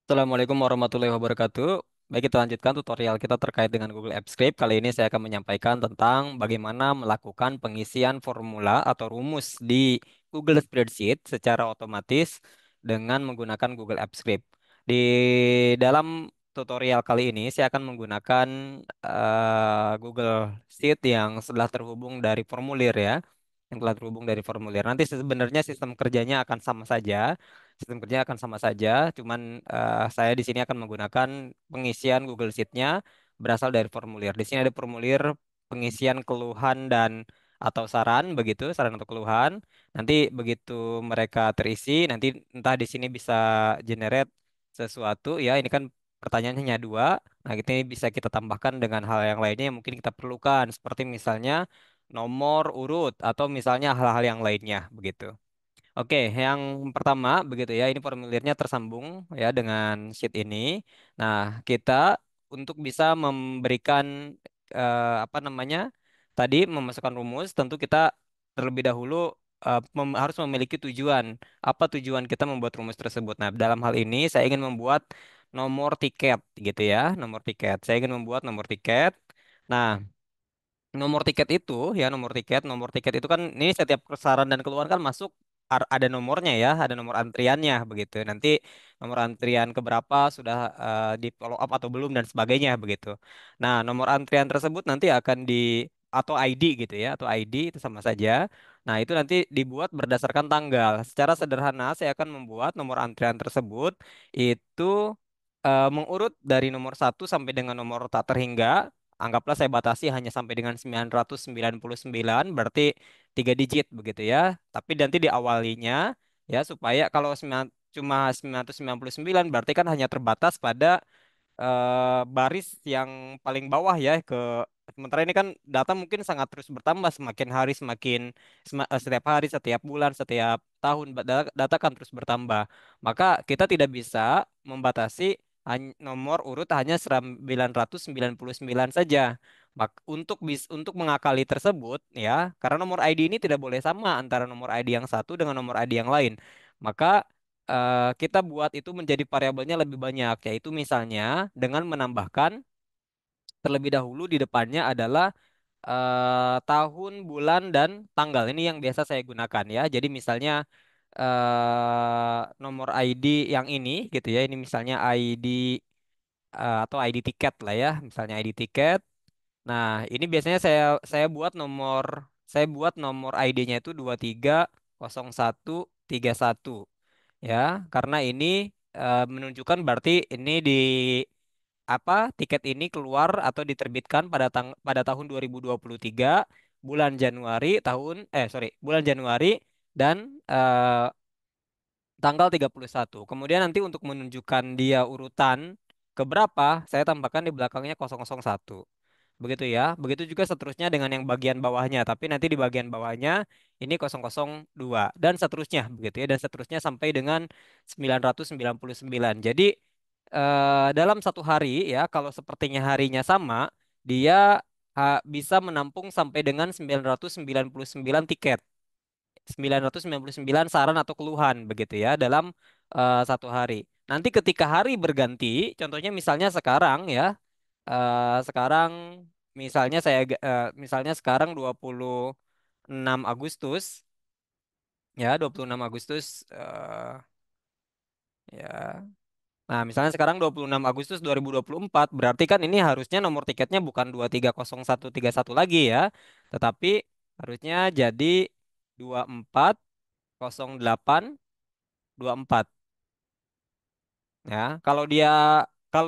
Assalamualaikum warahmatullahi wabarakatuh. Baik, kita lanjutkan tutorial kita terkait dengan Google Apps Script. Kali ini saya akan menyampaikan tentang bagaimana melakukan pengisian formula atau rumus di Google Spreadsheet secara otomatis dengan menggunakan Google Apps Script. Di dalam tutorial kali ini, saya akan menggunakan Google Sheet yang sudah terhubung dari formulir ya, yang telah terhubung dari formulir. Nanti sebenarnya sistem kerjanya akan sama saja. Sistem kerja akan sama saja, cuman saya di sini akan menggunakan pengisian Google Sheet-nya berasal dari formulir. Di sini ada formulir pengisian keluhan dan atau saran begitu, saran atau keluhan. Nanti begitu mereka terisi, nanti entah di sini bisa generate sesuatu ya. Ini kan pertanyaannya hanya dua. Nah, ini bisa kita tambahkan dengan hal yang lainnya yang mungkin kita perlukan, seperti misalnya nomor urut atau misalnya hal-hal yang lainnya begitu. Oke, yang pertama begitu ya, ini formulirnya tersambung ya dengan sheet ini. Nah, kita untuk bisa memberikan apa namanya tadi memasukkan rumus, tentu kita terlebih dahulu harus memiliki tujuan. Apa tujuan kita membuat rumus tersebut? Nah, dalam hal ini saya ingin membuat nomor tiket gitu ya, nomor tiket. Saya ingin membuat nomor tiket. Nah, nomor tiket itu kan ini setiap saran dan keluhan kan masuk ada nomornya ya, ada nomor antriannya begitu. Nanti nomor antrian keberapa sudah di follow up atau belum dan sebagainya begitu. Nah, nomor antrian tersebut nanti akan di atau ID gitu ya, atau ID itu sama saja. Nah, itu nanti dibuat berdasarkan tanggal. Secara sederhana saya akan membuat nomor antrian tersebut itu mengurut dari nomor satu sampai dengan nomor tak terhingga. Anggaplah saya batasi hanya sampai dengan 999, berarti 3 digit begitu ya. Tapi nanti diawalinya ya supaya kalau cuma 999 berarti kan hanya terbatas pada baris yang paling bawah ya ke sementara ini kan data mungkin sangat terus bertambah semakin hari semakin setiap hari, setiap bulan, setiap tahun data kan terus bertambah. Maka kita tidak bisa membatasi nomor urut hanya 999 saja. Untuk mengakali tersebut ya, karena nomor ID ini tidak boleh sama antara nomor ID yang satu dengan nomor ID yang lain. Maka kita buat itu menjadi variabelnya lebih banyak, yaitu misalnya dengan menambahkan terlebih dahulu di depannya adalah tahun, bulan, dan tanggal. Ini yang biasa saya gunakan ya. Jadi misalnya nomor ID yang ini gitu ya, ini misalnya ID atau ID tiket lah ya, misalnya ID tiket. Nah, ini biasanya saya buat nomor ID-nya itu 230131 ya, karena ini menunjukkan berarti ini di tiket ini keluar atau diterbitkan pada tahun 2023 bulan Januari bulan Januari dan tanggal 31. Kemudian nanti untuk menunjukkan dia urutan keberapa, saya tambahkan di belakangnya 001. Begitu ya. Begitu juga seterusnya dengan yang bagian bawahnya. Tapi nanti di bagian bawahnya ini 002 dan seterusnya begitu ya. Dan seterusnya sampai dengan 999. Jadi dalam satu hari ya, kalau sepertinya harinya sama, dia bisa menampung sampai dengan 999 tiket. 999 saran atau keluhan begitu ya dalam satu hari. Nanti ketika hari berganti, contohnya misalnya sekarang ya, sekarang misalnya sekarang 26 Agustus ya, 26 Agustus ya. Nah, misalnya sekarang 26 Agustus 2024 berarti kan ini harusnya nomor tiketnya bukan 230131 lagi ya, tetapi harusnya jadi 240824. Ya, kalau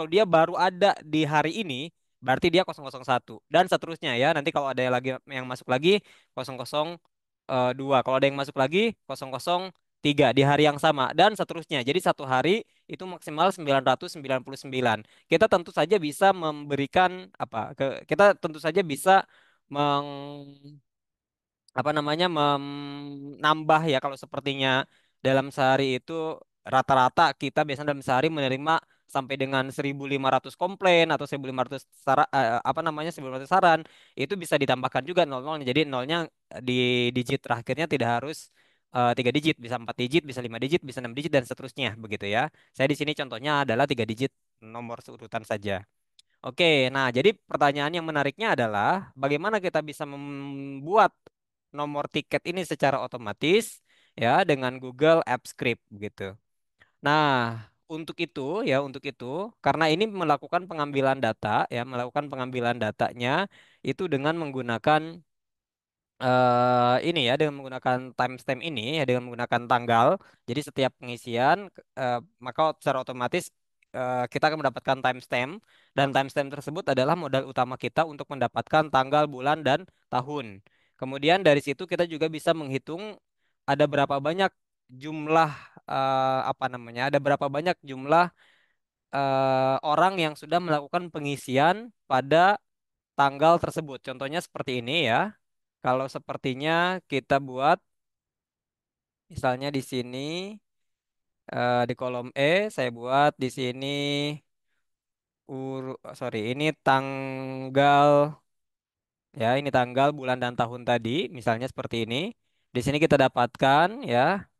dia baru ada di hari ini, berarti dia 001 dan seterusnya ya. Nanti kalau ada yang lagi yang masuk lagi 002. Kalau ada yang masuk lagi 003 di hari yang sama dan seterusnya. Jadi satu hari itu maksimal 999. Kita tentu saja bisa memberikan kita tentu saja bisa meng apa namanya menambah ya kalau sepertinya dalam sehari itu rata-rata kita biasanya dalam sehari menerima sampai dengan 1.500 komplain atau 1.500 saran itu bisa ditambahkan juga nol nolnya jadi nolnya di digit terakhirnya tidak harus tiga digit, bisa 4 digit, bisa 5 digit, bisa 6 digit dan seterusnya begitu ya. Saya di sini contohnya adalah 3 digit nomor seurutan saja. Oke, nah jadi pertanyaan yang menariknya adalah bagaimana kita bisa membuat nomor tiket ini secara otomatis ya dengan Google Apps Script begitu. Nah, untuk itu karena ini melakukan pengambilan data ya, melakukan pengambilan datanya itu dengan menggunakan ini ya dengan menggunakan timestamp ini ya dengan menggunakan tanggal. Jadi setiap pengisian maka secara otomatis kita akan mendapatkan timestamp dan timestamp tersebut adalah modal utama kita untuk mendapatkan tanggal, bulan dan tahun. Kemudian dari situ kita juga bisa menghitung ada berapa banyak jumlah apa namanya? Ada berapa banyak jumlah orang yang sudah melakukan pengisian pada tanggal tersebut. Contohnya seperti ini ya. Kalau sepertinya kita buat misalnya di sini di kolom E saya buat di sini sorry ini tanggal ya ini tanggal bulan dan tahun tadi misalnya seperti ini. Di sini kita dapatkan ya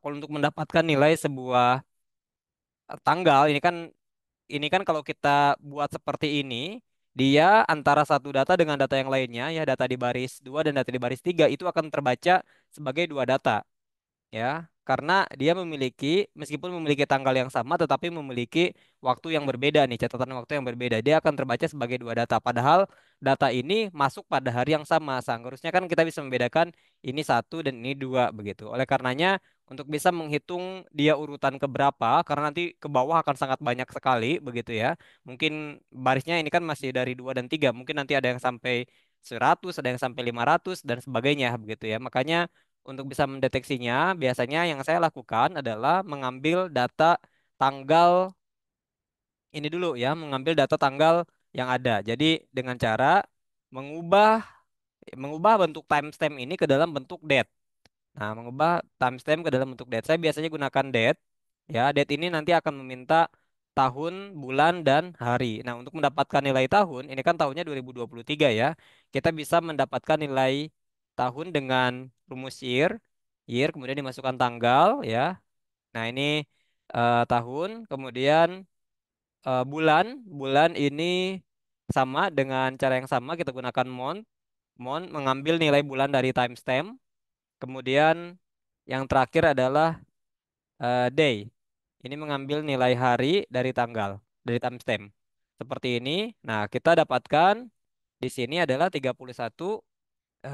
kalau untuk mendapatkan nilai sebuah tanggal ini kan kalau kita buat seperti ini dia antara satu data dengan data yang lainnya ya data di baris 2 dan data di baris 3 itu akan terbaca sebagai dua data. Ya, karena dia meskipun memiliki tanggal yang sama, tetapi memiliki waktu yang berbeda nih, catatan waktu yang berbeda. Dia akan terbaca sebagai dua data. Padahal data ini masuk pada hari yang sama. Seharusnya kan kita bisa membedakan ini satu dan ini dua begitu. Oleh karenanya, untuk bisa menghitung dia urutan ke berapa, karena nanti ke bawah akan sangat banyak sekali begitu ya. Mungkin barisnya ini kan masih dari 2 dan 3. Mungkin nanti ada yang sampai 100, ada yang sampai 500 dan sebagainya begitu ya. Makanya untuk bisa mendeteksinya, biasanya yang saya lakukan adalah mengambil data tanggal ini dulu ya, mengambil data tanggal yang ada. Jadi dengan cara mengubah mengubah bentuk timestamp ini ke dalam bentuk date. Nah, mengubah timestamp ke dalam bentuk date. Saya biasanya gunakan date. Ya, date ini nanti akan meminta tahun, bulan, dan hari. Nah, untuk mendapatkan nilai tahun, ini kan tahunnya 2023 ya. Kita bisa mendapatkan nilai tahun dengan rumus year, kemudian dimasukkan tanggal ya. Nah, ini tahun, kemudian bulan ini sama dengan cara yang sama kita gunakan month mengambil nilai bulan dari timestamp. Kemudian yang terakhir adalah day. Ini mengambil nilai hari dari tanggal, dari timestamp. Seperti ini. Nah, kita dapatkan di sini adalah 31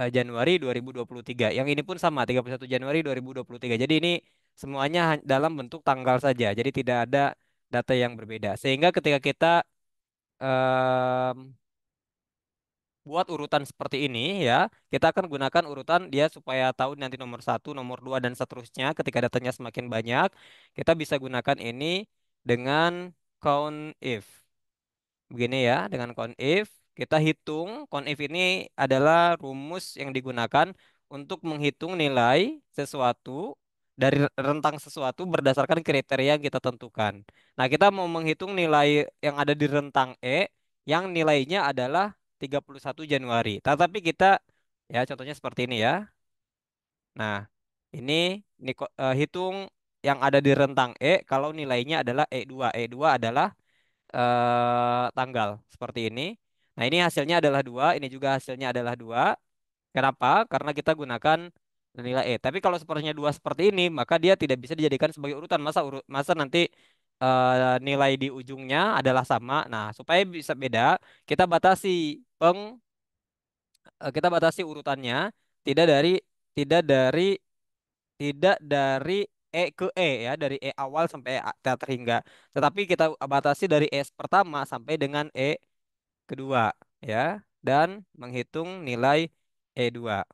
Januari 2023. Yang ini pun sama, 31 Januari 2023. Jadi ini semuanya dalam bentuk tanggal saja. Jadi tidak ada data yang berbeda. Sehingga ketika kita em, buat urutan seperti ini ya, kita akan gunakan urutan dia supaya tahu nanti nomor satu, nomor dua dan seterusnya. Ketika datanya semakin banyak, kita bisa gunakan ini dengan count if. Begini ya, dengan count if kita hitung. Count if ini adalah rumus yang digunakan untuk menghitung nilai sesuatu dari rentang sesuatu berdasarkan kriteria yang kita tentukan. Nah, kita mau menghitung nilai yang ada di rentang E yang nilainya adalah 31 Januari. Tetapi kita ya contohnya seperti ini ya. Nah, ini hitung yang ada di rentang E kalau nilainya adalah E2. E2 adalah tanggal seperti ini. Nah, ini hasilnya adalah 2, ini juga hasilnya adalah 2. Kenapa? Karena kita gunakan nilai E. Tapi kalau sepertinya 2 seperti ini, maka dia tidak bisa dijadikan sebagai urutan. Masa nanti nilai di ujungnya adalah sama. Nah, supaya bisa beda, kita batasi kita batasi urutannya tidak dari tidak dari tidak dari E ke E ya, dari E awal sampai E terakhir hingga. Tetapi kita batasi dari E pertama sampai dengan E kedua ya dan menghitung nilai E2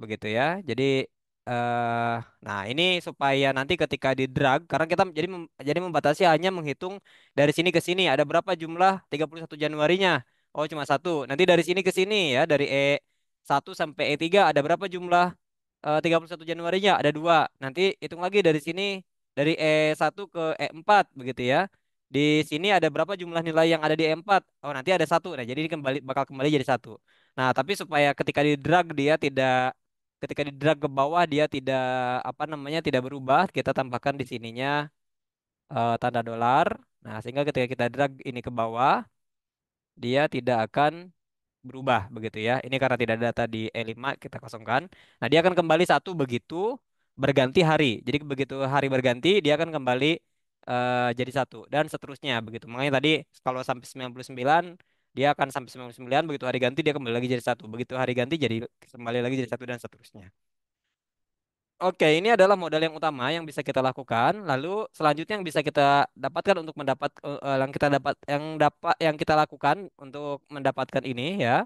begitu ya. Jadi nah ini supaya nanti ketika di drag karena kita jadi membatasi hanya menghitung dari sini ke sini ada berapa jumlah 31 Januarinya. Oh cuma satu. Nanti dari sini ke sini ya dari E1 sampai E3 ada berapa jumlah 31 Januarinya ada dua. Nanti hitung lagi dari sini dari E1 ke E4 begitu ya. Di sini ada berapa jumlah nilai yang ada di E4? Oh, nanti ada satu. Nah, jadi ini bakal kembali jadi satu. Nah, tapi supaya ketika di drag dia tidak ketika di drag ke bawah dia tidak apa namanya tidak berubah, kita tambahkan di sininya tanda dolar. Nah, sehingga ketika kita drag ini ke bawah, dia tidak akan berubah begitu ya. Ini karena tidak ada data di E5 kita kosongkan. Nah, dia akan kembali satu begitu berganti hari. Jadi begitu hari berganti dia akan kembali jadi satu dan seterusnya begitu. Makanya tadi kalau sampai 99 dia akan sampai 99 begitu hari ganti dia kembali lagi jadi satu. Begitu hari ganti jadi kembali lagi jadi satu dan seterusnya. Oke, ini adalah modal yang utama yang bisa kita lakukan. Lalu selanjutnya yang bisa kita dapatkan untuk mendapat yang kita lakukan untuk mendapatkan ini ya.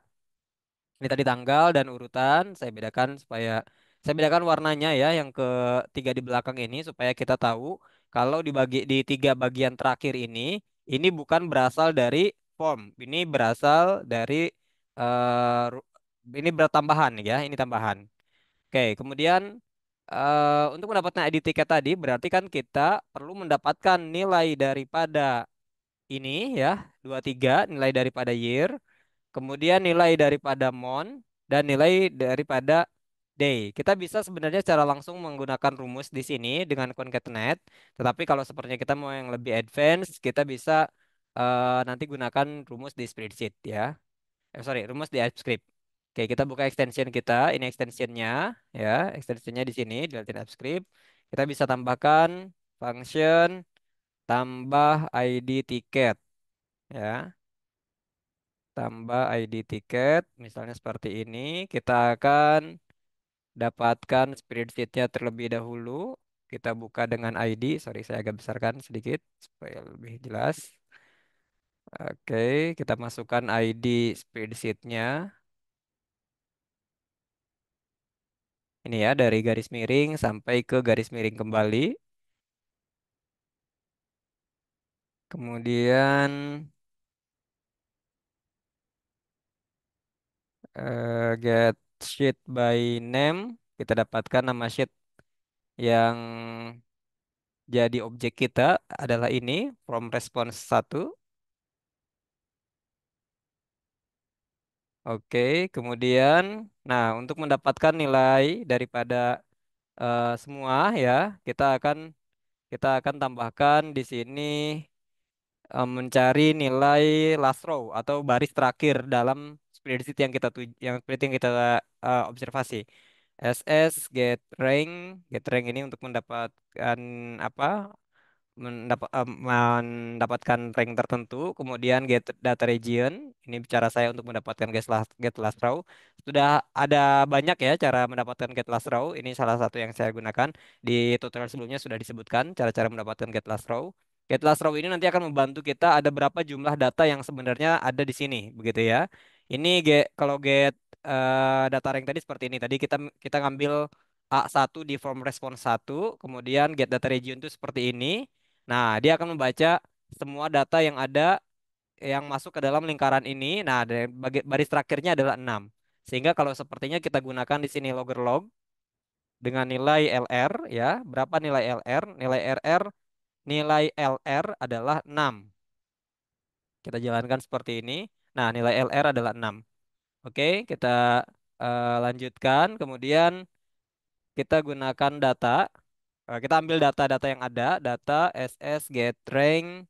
Ini tadi tanggal dan urutan saya bedakan warnanya ya yang ketiga di belakang ini supaya kita tahu kalau dibagi di tiga bagian terakhir ini bukan berasal dari form, ini berasal dari ini bertambahan ya, ini tambahan. Oke, kemudian untuk mendapatkan ID tiket tadi berarti kan kita perlu mendapatkan nilai daripada ini ya, 23 nilai daripada year. Kemudian nilai daripada month dan nilai daripada day. Kita bisa sebenarnya secara langsung menggunakan rumus di sini dengan concatenate. Tetapi kalau sepertinya kita mau yang lebih advance, kita bisa nanti gunakan rumus di spreadsheet ya. Sorry, rumus di AppScript. Oke, kita buka extension kita. Ini extensionnya ya. Extensionnya di sini di Latin AppScript. Kita bisa tambahkan function tambah ID tiket ya. Tambah ID tiket, misalnya seperti ini, kita akan dapatkan spreadsheet-nya terlebih dahulu. Kita buka dengan ID, sorry saya agak besarkan sedikit supaya lebih jelas. Oke, kita masukkan ID spreadsheet-nya. Ini ya, dari garis miring sampai ke garis miring kembali. Kemudian get sheet by name, kita dapatkan nama sheet yang jadi objek kita adalah ini, from response 1. Oke, kemudian, nah untuk mendapatkan nilai daripada semua ya, kita akan tambahkan di sini mencari nilai last row atau baris terakhir dalam spreadsheet spreadsheet yang kita observasi. SS get rank ini untuk mendapatkan apa? Mendapatkan rank tertentu, kemudian get data region, ini cara saya untuk mendapatkan get last row. Sudah ada banyak ya cara mendapatkan get last row, ini salah satu yang saya gunakan. Di tutorial sebelumnya sudah disebutkan cara-cara mendapatkan get last row. Get last row ini nanti akan membantu kita ada berapa jumlah data yang sebenarnya ada di sini, begitu ya. Kalau get data rank tadi seperti ini. Tadi kita ngambil A1 di form response 1, kemudian get data region itu seperti ini. Nah, dia akan membaca semua data yang ada yang masuk ke dalam lingkaran ini. Nah, baris terakhirnya adalah 6. Sehingga kalau sepertinya kita gunakan di sini logger log dengan nilai LR ya. Berapa nilai LR? Nilai LR adalah 6. Kita jalankan seperti ini. Nah, nilai LR adalah 6. Oke, kita lanjutkan. Kemudian kita gunakan data. Kita ambil data-data yang ada, data SS get rank.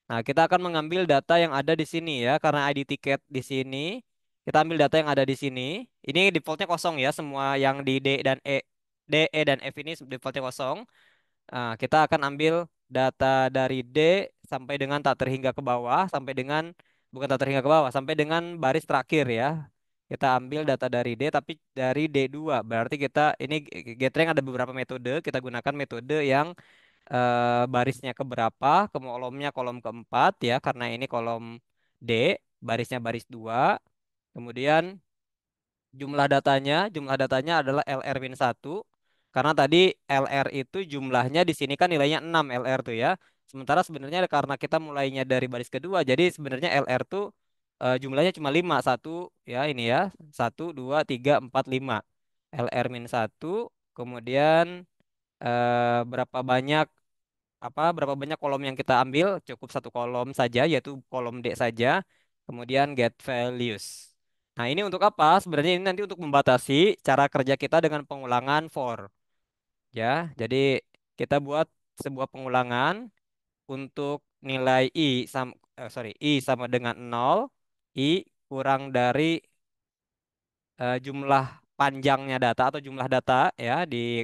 Nah, kita akan mengambil data yang ada di sini ya, karena ID tiket di sini. Kita ambil data yang ada di sini. Ini defaultnya kosong ya, semua yang di D, E, dan F ini defaultnya kosong. Nah, kita akan ambil data dari D sampai dengan tak terhingga ke bawah, bukan tak terhingga ke bawah, sampai dengan baris terakhir ya. Kita ambil data dari D, tapi dari D2. Berarti ini getRank ada beberapa metode. Kita gunakan metode yang barisnya keberapa, kolomnya kolom keempat ya, karena ini kolom D, barisnya baris 2. Kemudian jumlah datanya adalah LR-1 karena tadi LR itu jumlahnya di sini kan nilainya 6 LR tuh ya. Sementara sebenarnya karena kita mulainya dari baris kedua, jadi sebenarnya LR tuh jumlahnya cuma 5 satu ya ini ya. 1, 2, 3, 4, 5 LR-1, kemudian berapa banyak kolom yang kita ambil, cukup satu kolom saja yaitu kolom D saja, kemudian get values. Nah, ini untuk apa? Sebenarnya ini nanti untuk membatasi cara kerja kita dengan pengulangan for. Ya, jadi kita buat sebuah pengulangan untuk nilai I sama dengan nol, I kurang dari jumlah panjangnya data atau jumlah data ya di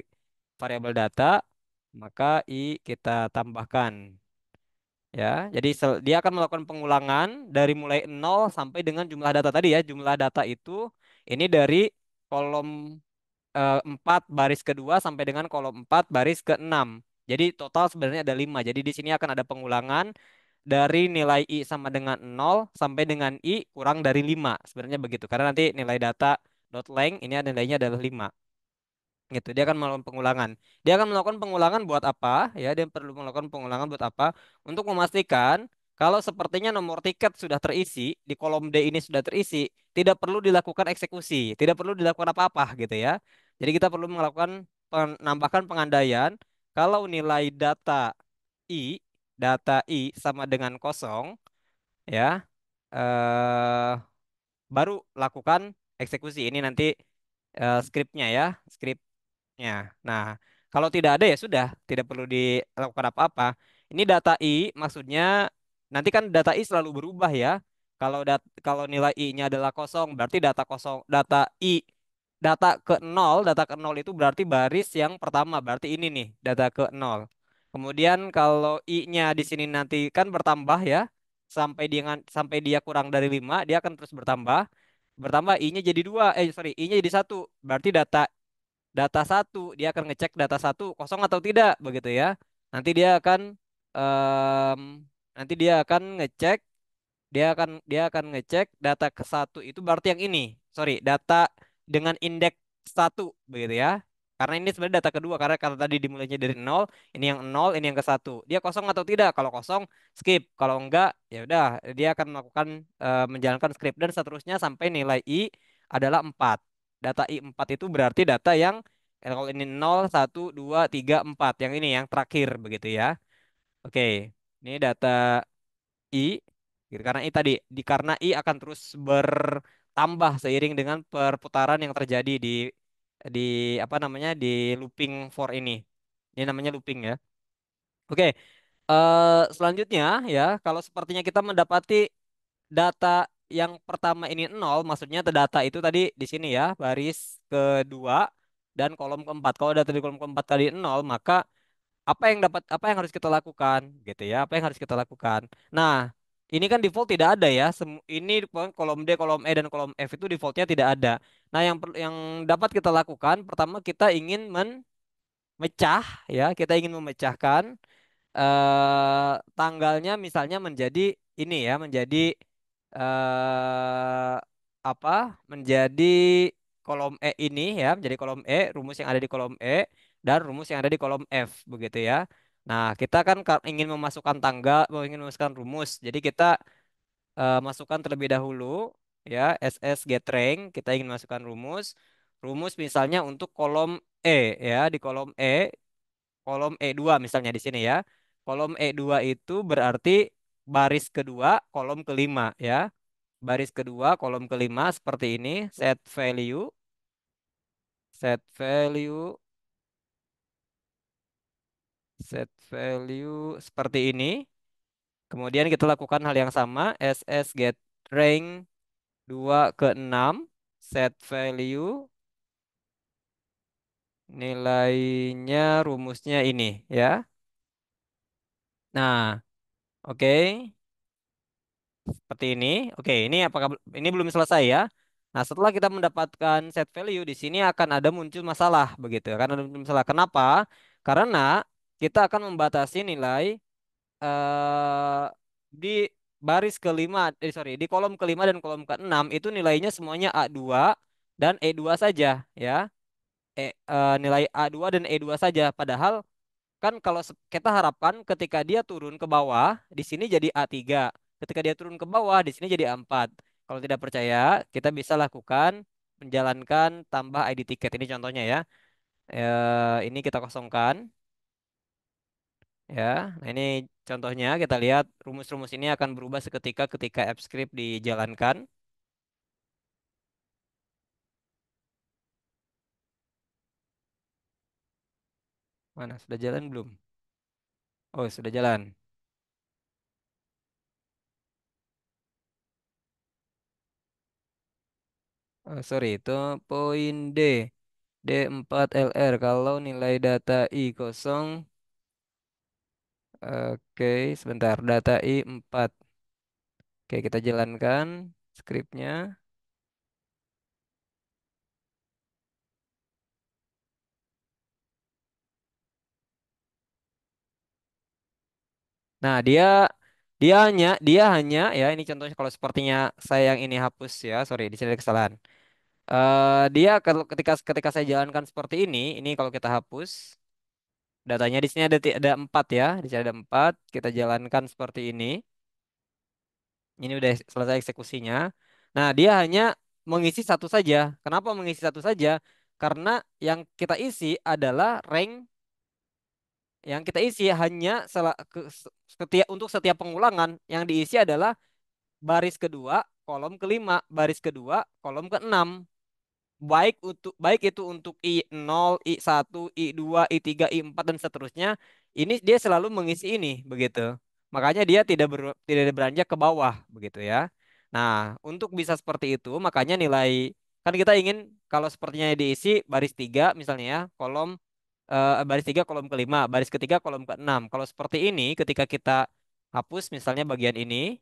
variabel data, maka I kita tambahkan. Ya, jadi dia akan melakukan pengulangan dari mulai nol sampai dengan jumlah data tadi ya. Jumlah data itu ini dari kolom 4 baris kedua sampai dengan kolom 4 baris ke-6. Jadi total sebenarnya ada 5. Jadi di sini akan ada pengulangan dari nilai I sama dengan nol sampai dengan I kurang dari 5. Sebenarnya begitu. Karena nanti nilai data dot length ini nilainya adalah 5 gitu. Dia akan melakukan pengulangan. Dia akan melakukan pengulangan buat apa? Ya, dia perlu melakukan pengulangan buat apa? Untuk memastikan kalau sepertinya nomor tiket sudah terisi, di kolom D ini sudah terisi, tidak perlu dilakukan eksekusi, tidak perlu dilakukan apa-apa gitu ya. Jadi kita perlu melakukan penambahkan pengandaian kalau nilai I, data I sama dengan kosong, ya, eh, baru lakukan eksekusi. Ini nanti skripnya ya, skripnya. Nah, kalau tidak ada ya sudah, tidak perlu dilakukan apa-apa. Ini data I, maksudnya nanti kan data I selalu berubah ya. Kalau nilai I-nya adalah kosong, berarti data kosong, data ke nol itu berarti baris yang pertama, berarti ini nih, data ke nol. Kemudian kalau I-nya di sini nanti kan bertambah ya, sampai dia kurang dari 5 dia akan terus bertambah I-nya jadi dua, sorry, I-nya jadi satu, berarti data satu dia akan ngecek data satu kosong atau tidak begitu ya. Nanti dia akan em, nanti dia akan ngecek data ke satu itu berarti yang ini, sorry, data dengan indeks satu begitu ya. Karena ini sebenarnya data kedua karena kata tadi dimulainya dari nol, ini yang nol, ini yang ke satu. Dia kosong atau tidak? Kalau kosong, skip. Kalau enggak, ya udah, dia akan melakukan menjalankan script dan seterusnya sampai nilai I adalah 4. Data I 4 itu berarti data yang kalau ini nol, satu, 2, 3, 4. Yang ini yang terakhir begitu ya. Oke. Ini data I gitu. Karena I tadi karena I akan terus bertambah seiring dengan perputaran yang terjadi di apa namanya di looping for ini. Ini namanya looping ya. Oke, selanjutnya ya kalau sepertinya kita mendapati data yang pertama ini nol, maksudnya data itu tadi di sini ya baris kedua dan kolom keempat. Kalau data di kolom keempat tadi nol, maka apa yang harus kita lakukan gitu ya, apa yang harus kita lakukan. Nah, ini kan default tidak ada ya, ini kolom D, kolom E dan kolom F itu defaultnya tidak ada. Nah, yang dapat kita lakukan pertama kita ingin memecah ya, kita ingin memecahkan tanggalnya misalnya menjadi ini ya, menjadi eh apa menjadi kolom E ini ya, menjadi kolom E, rumus yang ada di kolom E dan rumus yang ada di kolom F begitu ya. Nah, kita kan ingin memasukkan tanggal, ingin memasukkan rumus. Jadi kita masukkan terlebih dahulu ya SS getRank, kita ingin masukkan rumus. Rumus misalnya untuk kolom E ya, di kolom E2 misalnya di sini ya. Kolom E2 itu berarti baris kedua, kolom kelima ya. Baris kedua, kolom kelima seperti ini, set value, set value seperti ini. Kemudian kita lakukan hal yang sama, SS get rank 2 ke 6, set value, nilainya rumusnya ini ya. Nah, oke. Seperti ini. Oke, ini apakah ini belum selesai ya? Nah, setelah kita mendapatkan set value di sini akan ada muncul masalah begitu. Akan ada muncul masalah. Kenapa? Karena kita akan membatasi nilai di baris kelima, sorry, di kolom kelima dan kolom keenam itu nilainya semuanya A2 dan E2 saja ya. Nilai A2 dan E2 saja. Padahal kan kalau kita harapkan ketika dia turun ke bawah, di sini jadi A3. Ketika dia turun ke bawah, di sini jadi A4. Kalau tidak percaya, kita bisa lakukan menjalankan tambah ID tiket. Ini contohnya ya. Ini kita kosongkan ya. Nah, ini contohnya kita lihat rumus-rumus ini akan berubah seketika ketika AppScript dijalankan. Mana sudah jalan belum? Oh, sudah jalan. Sorry, itu poin D. D4 LR. Kalau nilai data I kosong, oke, sebentar. Data I 4. Oke, kita jalankan skripnya. Nah, dia hanya ya ini contohnya kalau sepertinya saya yang ini hapus ya. Sorry, di sini ada kesalahan. Dia kalau ketika ketika saya jalankan seperti ini kalau kita hapus datanya di sini ada 4 ya. Di sini ada 4. Kita jalankan seperti ini. Ini udah selesai eksekusinya. Nah, dia hanya mengisi satu saja. Kenapa mengisi satu saja? Karena yang kita isi adalah rank yang kita isi hanya untuk setiap pengulangan yang diisi adalah baris kedua, kolom kelima, baris kedua, kolom keenam. Baik itu untuk I0, I1, I2, I3, I4 dan seterusnya. Ini dia selalu mengisi ini begitu. Makanya dia tidak beranjak ke bawah begitu ya. Nah, untuk bisa seperti itu makanya nilai kan kita ingin kalau sepertinya diisi baris 3 misalnya ya, baris 3 kolom kelima, baris ketiga kolom keenam. Kalau seperti ini ketika kita hapus misalnya bagian ini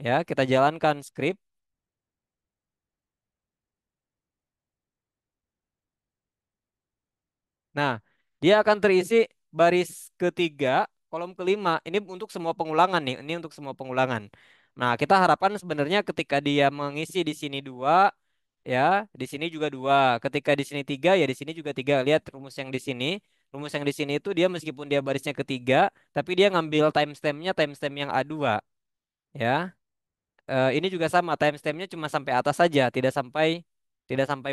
ya, kita jalankan skrip. Nah, dia akan terisi baris ketiga, kolom kelima. Ini untuk semua pengulangan nih. Ini untuk semua pengulangan. Nah, kita harapkan sebenarnya ketika dia mengisi di sini dua, ya, di sini juga dua. Ketika di sini tiga, ya di sini juga tiga. Lihat rumus yang di sini. Rumus yang di sini itu dia meskipun dia barisnya ketiga, tapi dia ngambil timestamp yang A2, ya. Ini juga sama timestampnya cuma sampai atas saja, tidak sampai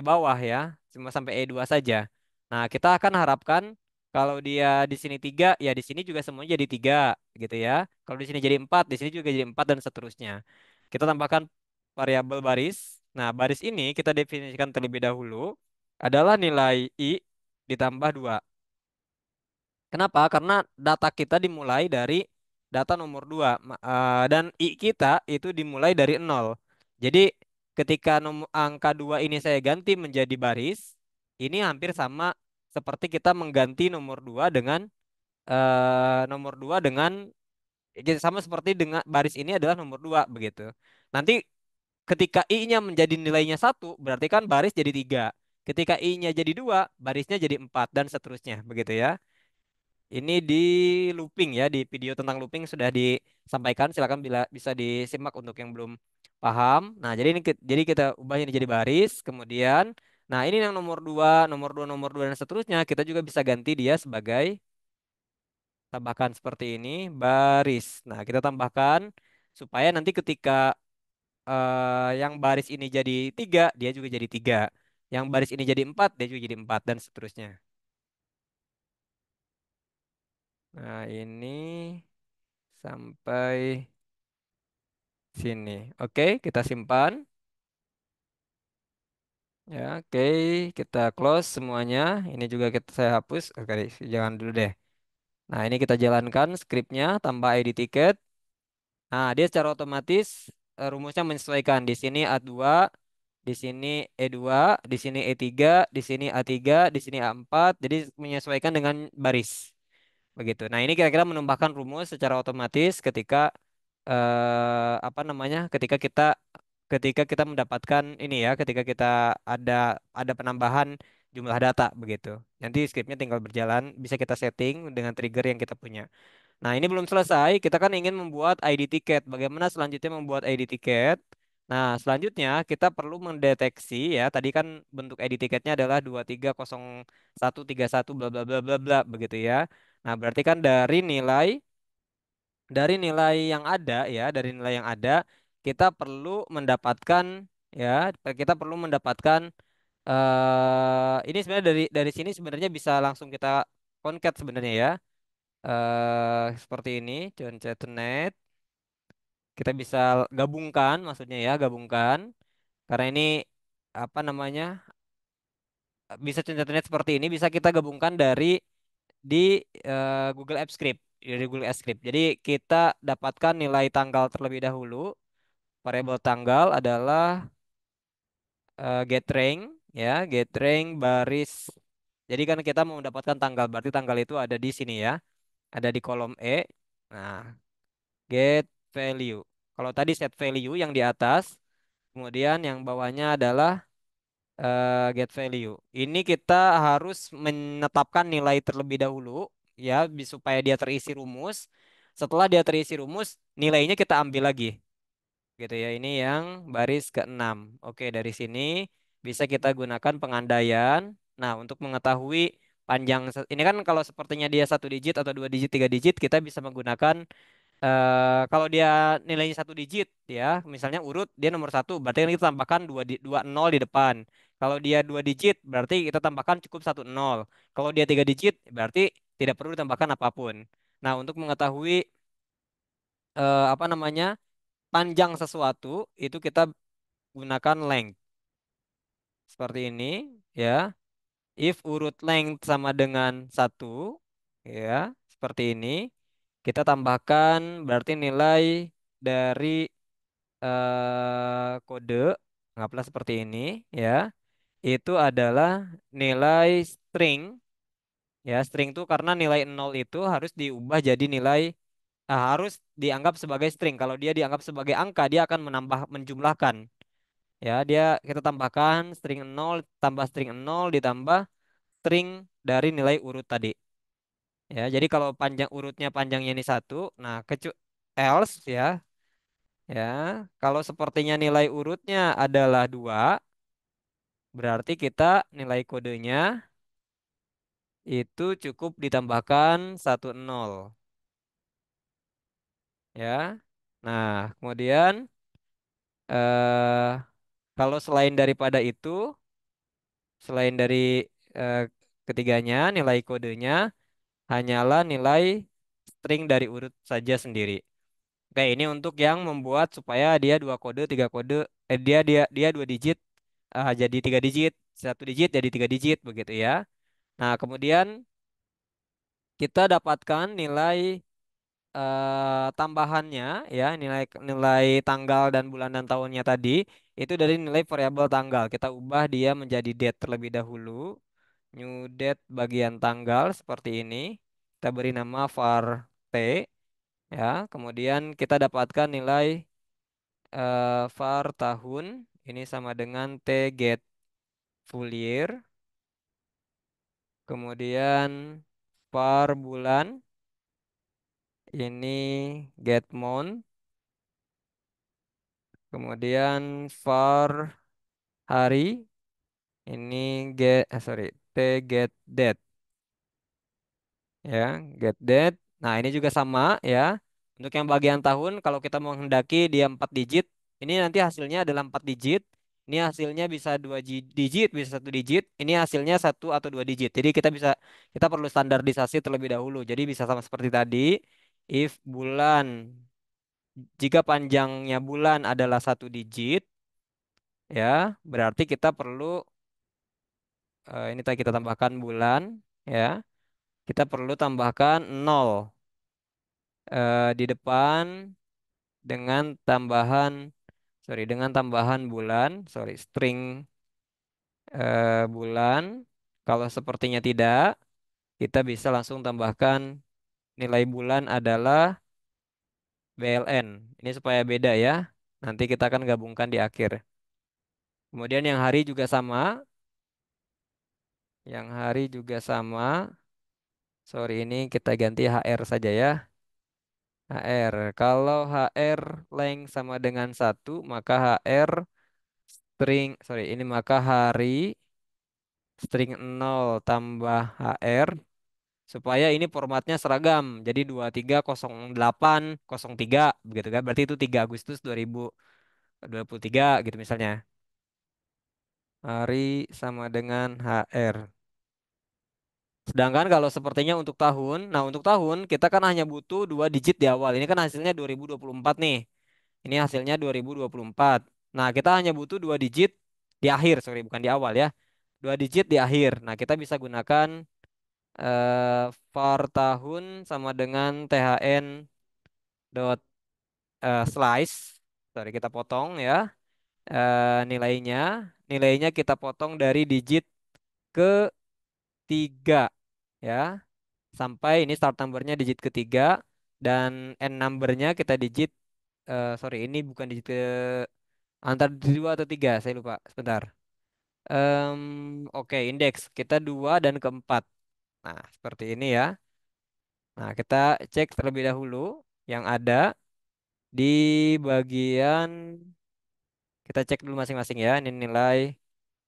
bawah ya, cuma sampai E2 saja. Nah, kita akan harapkan kalau dia di sini tiga, ya di sini juga semuanya jadi tiga, gitu ya. Kalau di sini jadi empat, di sini juga jadi empat dan seterusnya. Kita tambahkan variabel baris. Nah, baris ini kita definisikan terlebih dahulu adalah nilai I ditambah 2. Kenapa? Karena data kita dimulai dari data nomor 2 dan I kita itu dimulai dari nol. Jadi ketika angka 2 ini saya ganti menjadi baris, ini hampir sama seperti kita mengganti nomor 2 dengan nomor 2 dengan sama seperti dengan baris ini adalah nomor 2 begitu. Nanti ketika I-nya menjadi nilainya satu, berarti kan baris jadi 3. Ketika I-nya jadi 2, barisnya jadi 4 dan seterusnya begitu ya. Ini di looping ya, di video tentang looping sudah disampaikan. Silakan bila bisa disimak untuk yang belum paham. Nah, jadi jadi kita ubah ini jadi baris, kemudian nah ini yang nomor 2, nomor 2, nomor 2 dan seterusnya kita juga bisa ganti dia sebagai tambahkan seperti ini baris. Nah, kita tambahkan supaya nanti ketika yang baris ini jadi 3 dia juga jadi 3. Yang baris ini jadi 4 dia juga jadi 4 dan seterusnya. Nah, ini sampai sini. Oke, kita simpan. Ya, oke, kita close semuanya. Ini juga saya hapus. Oke, jangan dulu deh. Nah, ini kita jalankan skripnya tambah ID tiket. Nah, dia secara otomatis rumusnya menyesuaikan. Di sini A2, di sini E2, di sini E3, di sini A3, di sini A4. Jadi menyesuaikan dengan baris. Begitu. Nah, ini kira-kira menambahkan rumus secara otomatis ketika apa namanya? Ketika kita mendapatkan ini ya, ketika kita ada penambahan jumlah data begitu. Nanti scriptnya tinggal berjalan, bisa kita setting dengan trigger yang kita punya. Nah, ini belum selesai. Kita kan ingin membuat ID tiket. Bagaimana selanjutnya membuat ID tiket? Nah, selanjutnya kita perlu mendeteksi ya. Tadi kan bentuk ID tiketnya adalah 230131 bla bla bla bla bla begitu ya. Nah, berarti kan dari nilai yang ada ya, dari nilai yang ada kita perlu mendapatkan ya, kita perlu mendapatkan ini sebenarnya dari sini sebenarnya bisa langsung kita concat sebenarnya ya. Seperti ini, concatenet. Kita bisa gabungkan maksudnya ya, gabungkan karena ini apa namanya? Bisa concatenet seperti ini bisa kita gabungkan dari di Google Apps Script, dari Google Apps Script. Jadi kita dapatkan nilai tanggal terlebih dahulu. Variabel tanggal adalah getRank, ya, getRank baris. Jadi kan kita mau mendapatkan tanggal, berarti tanggal itu ada di sini ya, ada di kolom E. Nah, get value. Kalau tadi set value yang di atas, kemudian yang bawahnya adalah get value. Ini kita harus menetapkan nilai terlebih dahulu ya, supaya dia terisi rumus. Setelah dia terisi rumus, nilainya kita ambil lagi gitu ya. Ini yang baris keenam. Oke, dari sini bisa kita gunakan pengandaian. Nah, untuk mengetahui panjang ini kan kalau sepertinya dia satu digit atau dua digit, tiga digit, kita bisa menggunakan kalau dia nilainya satu digit ya, misalnya urut dia nomor satu, berarti kan kita tambahkan dua nol di depan. Kalau dia dua digit, berarti kita tambahkan cukup satu nol. Kalau dia tiga digit, berarti tidak perlu ditambahkan apapun. Nah, untuk mengetahui apa namanya panjang sesuatu itu kita gunakan length seperti ini ya. If urut length sama dengan satu ya, seperti ini, kita tambahkan berarti nilai dari kode, anggaplah seperti ini ya, itu adalah nilai string ya. String itu karena nilai nol itu harus diubah jadi nilai, harus dianggap sebagai string. Kalau dia dianggap sebagai angka, dia akan menambah menjumlahkan ya. Dia kita tambahkan string nol tambah string nol ditambah string dari nilai urut tadi ya. Jadi kalau panjang urutnya panjangnya ini satu, nah else ya, ya, kalau sepertinya nilai urutnya adalah dua, berarti kita nilai kodenya itu cukup ditambahkan satu nol ya. Nah, kemudian eh kalau selain daripada itu, selain dari eh, ketiganya, nilai kodenya hanyalah nilai string dari urut saja sendiri. Oke, ini untuk yang membuat supaya dia dua kode, tiga kode, dia dia dia dua digit jadi tiga digit, satu digit jadi tiga digit begitu ya. Nah, kemudian kita dapatkan nilai tambahannya ya, nilai nilai tanggal dan bulan dan tahunnya tadi itu dari nilai variabel tanggal. Kita ubah dia menjadi date terlebih dahulu. New date bagian tanggal seperti ini. Kita beri nama var t ya. Kemudian kita dapatkan nilai var tahun ini sama dengan t get full year. Kemudian var bulan ini get month. Kemudian var hari ini sorry, t get date ya, get date. Nah, ini juga sama ya. Untuk yang bagian tahun, kalau kita menghendaki dia 4 digit, ini nanti hasilnya adalah 4 digit. Ini hasilnya bisa digit, bisa satu digit. Ini hasilnya satu atau dua digit. Jadi kita perlu standarisasi terlebih dahulu. Jadi bisa sama seperti tadi. If bulan, jika panjangnya bulan adalah satu digit, ya berarti kita perlu ini tadi kita tambahkan bulan, ya. Kita perlu tambahkan nol di depan dengan tambahan dengan tambahan bulan, string bulan. Kalau sepertinya tidak, kita bisa langsung tambahkan nilai bulan adalah BLN. Ini supaya beda ya. Nanti kita akan gabungkan di akhir. Kemudian yang hari juga sama. Yang hari juga sama. Sorry, ini kita ganti HR saja ya. HR. Kalau HR length sama dengan satu, maka HR ini maka hari string nol tambah HR supaya ini formatnya seragam. Jadi 230803 begitu kan. Berarti itu 3 Agustus 2023 gitu misalnya. Hari sama dengan HR. Sedangkan kalau sepertinya untuk tahun, nah untuk tahun kita kan hanya butuh dua digit di awal. Ini kan hasilnya 2024 nih. Ini hasilnya 2024. Nah, kita hanya butuh dua digit di akhir, sorry bukan di awal ya. Dua digit di akhir. Nah, kita bisa gunakan var tahun sama dengan thn dot slice. Sorry, kita potong ya. Nilainya, nilainya kita potong dari digit ketiga ya, sampai ini start numbernya digit ketiga dan end numbernya kita digit sorry ini bukan digit ke antara dua atau tiga, saya lupa. Sebentar. Oke, indeks kita dua dan keempat. Nah, seperti ini ya. Nah, kita cek terlebih dahulu yang ada di bagian, kita cek dulu masing-masing ya. Ini nilai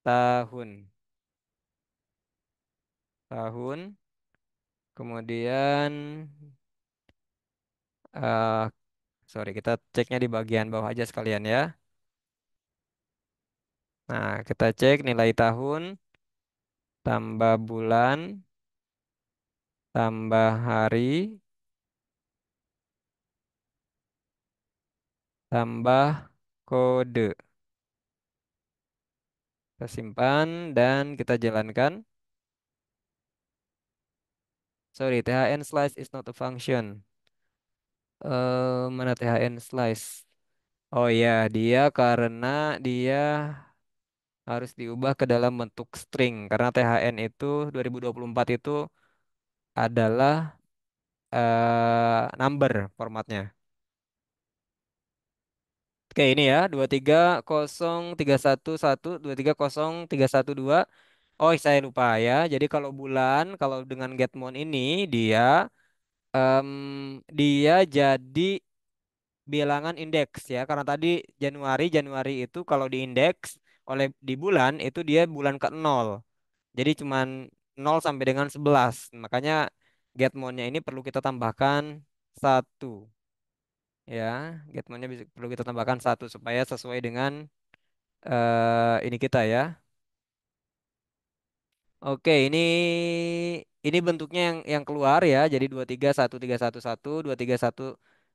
tahun, tahun, kemudian eh sorry, kita ceknya di bagian bawah aja sekalian ya. Nah, kita cek nilai tahun tambah bulan tambah hari tambah kode. Kita simpan dan kita jalankan. Sorry, THN slice is not a function. Mana THN slice? Oh ya, dia karena dia harus diubah ke dalam bentuk string karena THN itu 2024 itu adalah number formatnya. Oke, ini ya 23031 2303132. Oh, saya lupa ya. Jadi kalau bulan, kalau dengan Getmon ini dia em, dia jadi bilangan indeks ya. Karena tadi Januari, Januari itu kalau diindeks oleh di bulan itu dia bulan ke nol. Jadi cuman 0 sampai dengan 11. Makanya Getmonnya ini perlu kita tambahkan satu ya. Getmonnya bisa perlu kita tambahkan satu supaya sesuai dengan ini kita ya. Oke, ini bentuknya yang keluar ya. Jadi 23131 231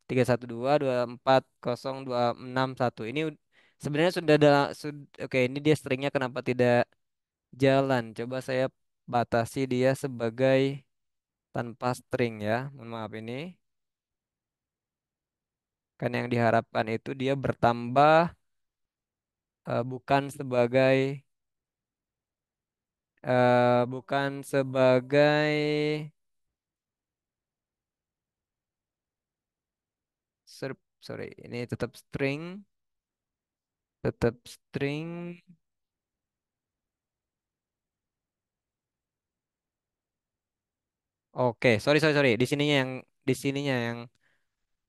312 240 261. Ini sebenarnya sudah ada oke, ini dia stringnya kenapa tidak jalan? Coba saya batasi dia sebagai tanpa string ya. Mohon maaf ini. Kan yang diharapkan itu dia bertambah bukan sebagai bukan sebagai sorry, ini tetap string. Oke, sorry sorry sorry. Di sininya yang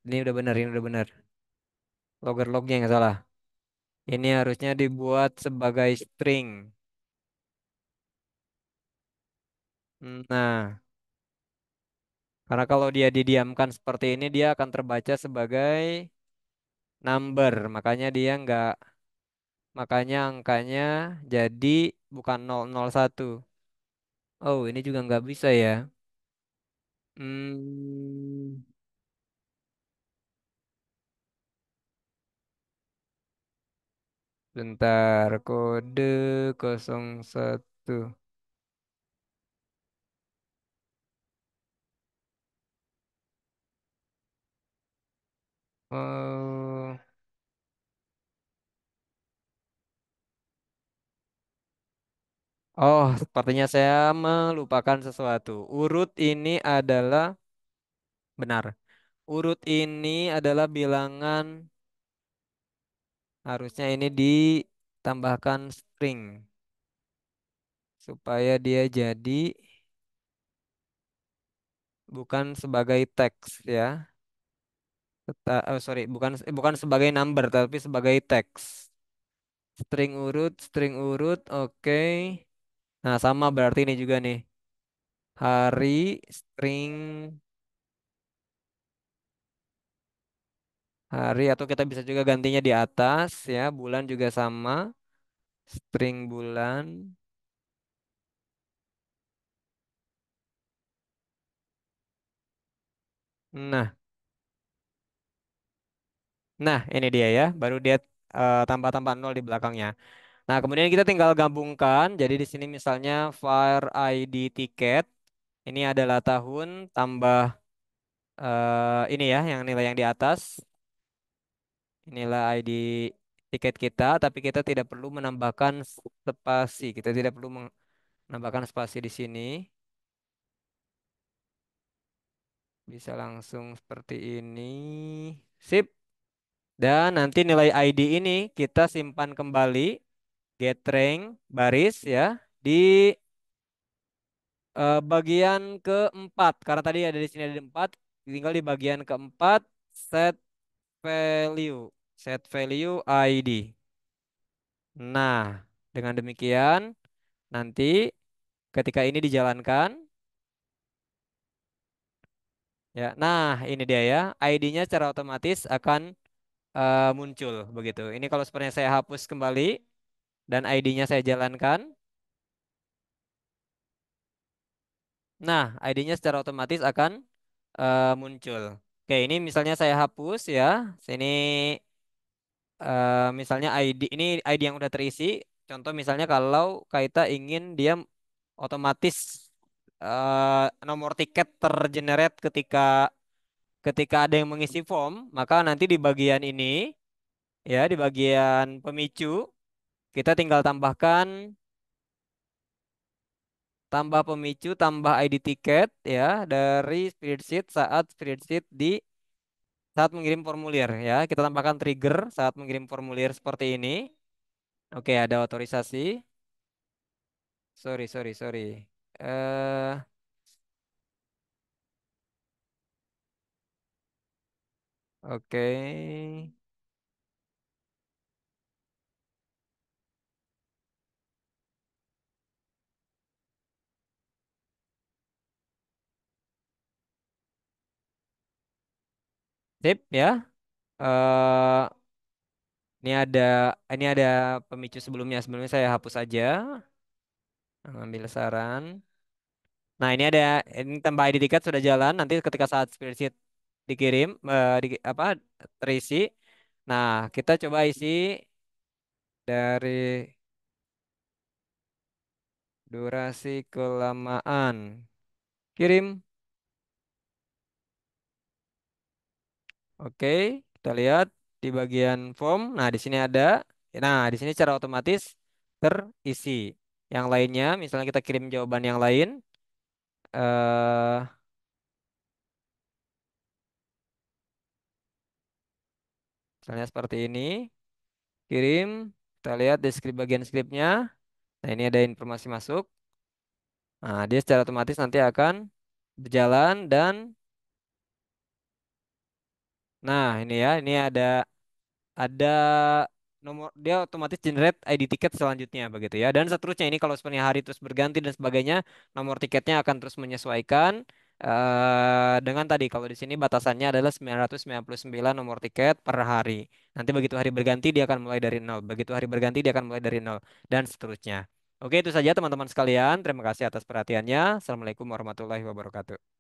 ini udah benar, ini udah benar. Logger lognya yang salah. Ini harusnya dibuat sebagai string. Nah, karena kalau dia didiamkan seperti ini, dia akan terbaca sebagai number. Makanya angkanya jadi bukan 001. Oh, ini juga nggak bisa ya. Hmm, bentar, kode 01. Oh, oh, sepertinya saya melupakan sesuatu. Urut ini adalah benar. Urut ini adalah bilangan, harusnya ini ditambahkan string supaya dia jadi bukan sebagai teks ya. Oh, sorry, bukan bukan sebagai number tapi sebagai teks. String urut, oke. Nah, sama berarti ini juga nih. Hari, string hari, atau kita bisa juga gantinya di atas ya. Bulan juga sama. String bulan. Nah, nah ini dia ya. Baru dia tambah-tambah nol di belakangnya. Nah, kemudian kita tinggal gabungkan. Jadi di sini misalnya var ID tiket. Ini adalah tahun tambah ini ya, yang nilai yang di atas. Inilah ID tiket kita, tapi kita tidak perlu menambahkan spasi. Kita tidak perlu menambahkan spasi di sini. Bisa langsung seperti ini. Sip. Dan nanti nilai ID ini kita simpan kembali, get rank, baris ya, di bagian keempat. Karena tadi ada di sini ada 4, tinggal di bagian keempat, set value. Set value ID. Nah, dengan demikian, nanti ketika ini dijalankan, ya, nah ini dia ya, ID-nya secara otomatis akan muncul begitu. Ini kalau sebenarnya saya hapus kembali dan ID-nya saya jalankan, nah ID-nya secara otomatis akan muncul. Oke, ini misalnya saya hapus ya, sini misalnya ID ini ID yang udah terisi. Contoh misalnya kalau kita ingin dia otomatis nomor tiket tergenerate ketika ketika ada yang mengisi form, maka nanti di bagian ini ya di bagian pemicu kita tinggal tambah pemicu tambah ID tiket ya dari spreadsheet saat mengirim formulir ya. Kita tambahkan trigger saat mengirim formulir seperti ini. Oke, ada otorisasi. Sorry, sorry, sorry. Eh, oke. Sip ya. Eh, ini ada pemicu sebelumnya. Sebelumnya saya hapus aja. Ambil saran. Nah, ini tambah ID tiket sudah jalan. Nanti ketika saat spreadsheet dikirim apa terisi. Nah, kita coba isi dari durasi kelamaan. Kirim. Oke, kita lihat di bagian form. Nah, di sini ada. Nah, di sini secara otomatis terisi. Yang lainnya, misalnya kita kirim jawaban yang lain. eh Misalnya seperti ini. Kirim. Kita lihat di bagian skripnya. Nah, ini ada informasi masuk. Nah, dia secara otomatis nanti akan berjalan dan nah, ini ya, ini ada nomor dia otomatis generate ID tiket selanjutnya begitu ya. Dan seterusnya ini kalau sebenarnya hari terus berganti dan sebagainya, nomor tiketnya akan terus menyesuaikan dengan tadi kalau di sini batasannya adalah 999 nomor tiket per hari. Nanti begitu hari berganti dia akan mulai dari nol. Begitu hari berganti dia akan mulai dari nol dan seterusnya. Oke, itu saja teman-teman sekalian. Terima kasih atas perhatiannya. Assalamualaikum warahmatullahi wabarakatuh.